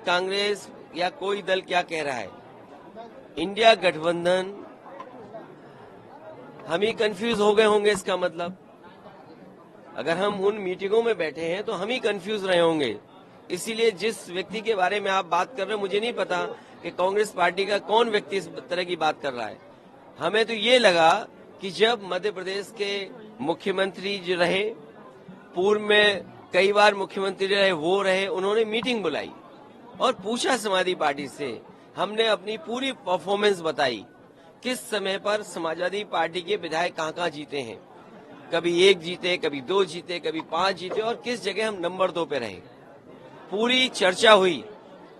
कांग्रेस या कोई दल क्या कह रहा है, इंडिया गठबंधन, हम ही कंफ्यूज हो गए होंगे। इसका मतलब अगर हम उन मीटिंगों में बैठे हैं तो हम ही कंफ्यूज रहे होंगे। इसीलिए जिस व्यक्ति के बारे में आप बात कर रहे हैं, मुझे नहीं पता कि कांग्रेस पार्टी का कौन व्यक्ति इस तरह की बात कर रहा है। हमें तो ये लगा कि जब मध्य प्रदेश के मुख्यमंत्री जो रहे, पूर्व में कई बार मुख्यमंत्री रहे, वो रहे, उन्होंने मीटिंग बुलाई और पूछा समाजवादी पार्टी से। हमने अपनी पूरी परफॉर्मेंस बताई, किस समय पर समाजवादी पार्टी के विधायक कहां जीते हैं। कभी 1 जीते, कभी 2 जीते, कभी 5 जीते और किस जगह हम नंबर 2 पे रहे। पूरी चर्चा हुई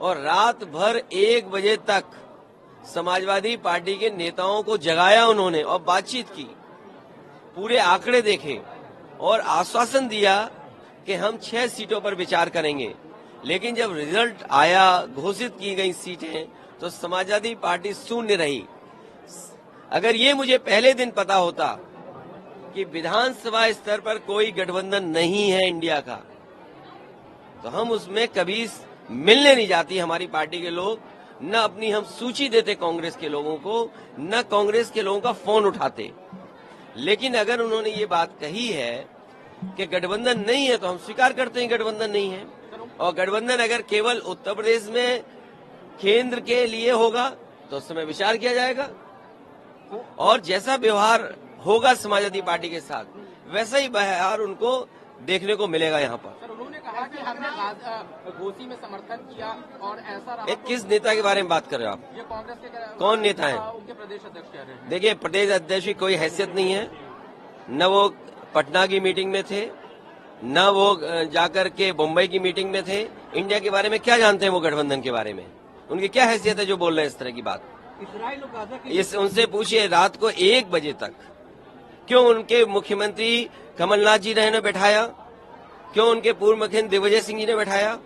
और रात भर 1 बजे तक समाजवादी पार्टी के नेताओं को जगाया उन्होंने और बातचीत की, पूरे आंकड़े देखे और आश्वासन दिया कि हम 6 सीटों पर विचार करेंगे। लेकिन जब रिजल्ट आया, घोषित की गई सीटें, तो समाजवादी पार्टी शून्य रही। अगर ये मुझे पहले दिन पता होता कि विधानसभा स्तर पर कोई गठबंधन नहीं है इंडिया का, तो हम उसमें कभी मिलने नहीं जाती हमारी पार्टी के लोग, न अपनी हम सूची देते कांग्रेस के लोगों को, न कांग्रेस के लोगों का फोन उठाते। लेकिन अगर उन्होंने ये बात कही है कि गठबंधन नहीं है, तो हम स्वीकार करते हैं गठबंधन नहीं है। और गठबंधन अगर केवल उत्तर प्रदेश में केंद्र के लिए होगा तो उस समय विचार किया जाएगा, और जैसा व्यवहार होगा समाजवादी पार्टी के साथ, वैसा ही व्यवहार उनको देखने को मिलेगा यहाँ पर। सर, उन्होंने कहा कि हमने घोषी में समर्थन किया और ऐसा रहा। किस नेता के बारे में बात कर रहे हो आप? ये कांग्रेस के कौन नेता है? उनके प्रदेश अध्यक्ष कह रहे हैं। देखिए, प्रदेश अध्यक्ष की कोई हैसियत नहीं है, न वो पटना की मीटिंग में थे, न वो जाकर के मुंबई की मीटिंग में थे। इंडिया के बारे में क्या जानते हैं वो गठबंधन के बारे में? उनकी क्या हैसियत है जो बोल रहे हैं इस तरह की बात? इस उनसे पूछिए, रात को 1 बजे तक क्यों उनके मुख्यमंत्री कमलनाथ जी ने बैठाया, क्यों उनके पूर्व मुख्यमंत्री दिग्विजय सिंह जी ने बैठाया?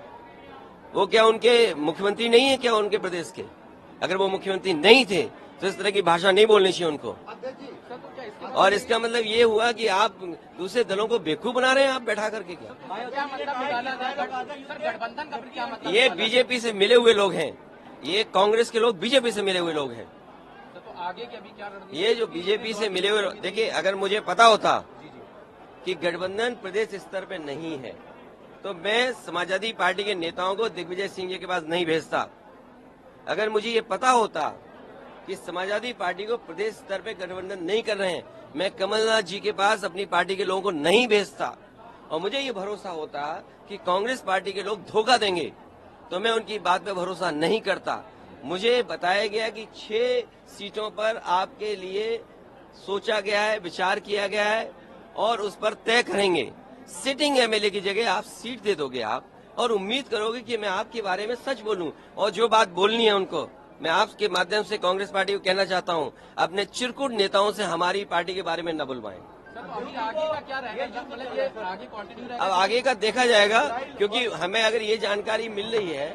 वो क्या उनके मुख्यमंत्री नहीं है क्या उनके प्रदेश के? अगर वो मुख्यमंत्री नहीं थे तो इस तरह की भाषा नहीं बोलनी चाहिए उनको। और इसका मतलब ये हुआ कि आप दूसरे दलों को बेवकूफ बना रहे हैं आप बैठा करके। क्या गठबंधन का क्या मतलब? ये बीजेपी से मिले हुए लोग हैं, ये कांग्रेस के लोग बीजेपी से मिले हुए लोग हैं। तो आगे की अभी क्या रणनीति? ये जो बीजेपी से मिले हुए, देखिए, अगर मुझे पता होता कि गठबंधन प्रदेश स्तर पे नहीं है तो मैं समाजवादी पार्टी के नेताओं को दिग्विजय सिंह जी के पास नहीं भेजता। अगर मुझे ये पता होता कि समाजवादी पार्टी को प्रदेश स्तर पे गठबंधन नहीं कर रहे हैं, मैं कमलनाथ जी के पास अपनी पार्टी के लोगों को नहीं भेजता। और मुझे ये भरोसा होता कि कांग्रेस पार्टी के लोग धोखा देंगे तो मैं उनकी बात पे भरोसा नहीं करता। मुझे बताया गया कि 6 सीटों पर आपके लिए सोचा गया है, विचार किया गया है और उस पर तय करेंगे। सिटिंग एमएलए की जगह आप सीट दे दोगे आप, और उम्मीद करोगे कि मैं आपके बारे में सच बोलूं, और जो बात बोलनी है उनको मैं आपके माध्यम से कांग्रेस पार्टी को कहना चाहता हूं, अपने चिरकुट नेताओं से हमारी पार्टी के बारे में न बुलवाएं। अभी आगे का क्या रहेगा? मतलब ये आगे कंटिन्यू रहेगा? अब आगे का देखा जाएगा, क्योंकि हमें अगर ये जानकारी मिल रही है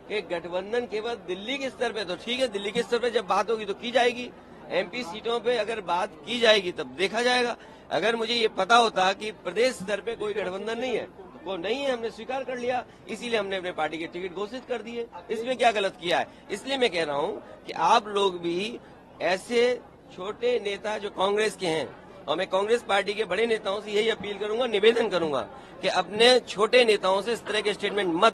कि गठबंधन केवल दिल्ली के स्तर पे, तो ठीक है, दिल्ली के स्तर पे जब बात होगी तो की जाएगी। एमपी सीटों पे अगर बात की जाएगी तब देखा जाएगा। अगर मुझे ये पता होता कि प्रदेश स्तर पे कोई गठबंधन नहीं है, वो नहीं है, हमने स्वीकार कर लिया, इसीलिए हमने अपने पार्टी के टिकट घोषित कर दिए। इसमें क्या गलत किया है? इसलिए मैं कह रहा हूँ कि आप लोग भी ऐसे छोटे नेता जो कांग्रेस के हैं, और मैं कांग्रेस पार्टी के बड़े नेताओं से यही अपील करूंगा, निवेदन करूंगा कि अपने छोटे नेताओं से इस तरह के स्टेटमेंट मत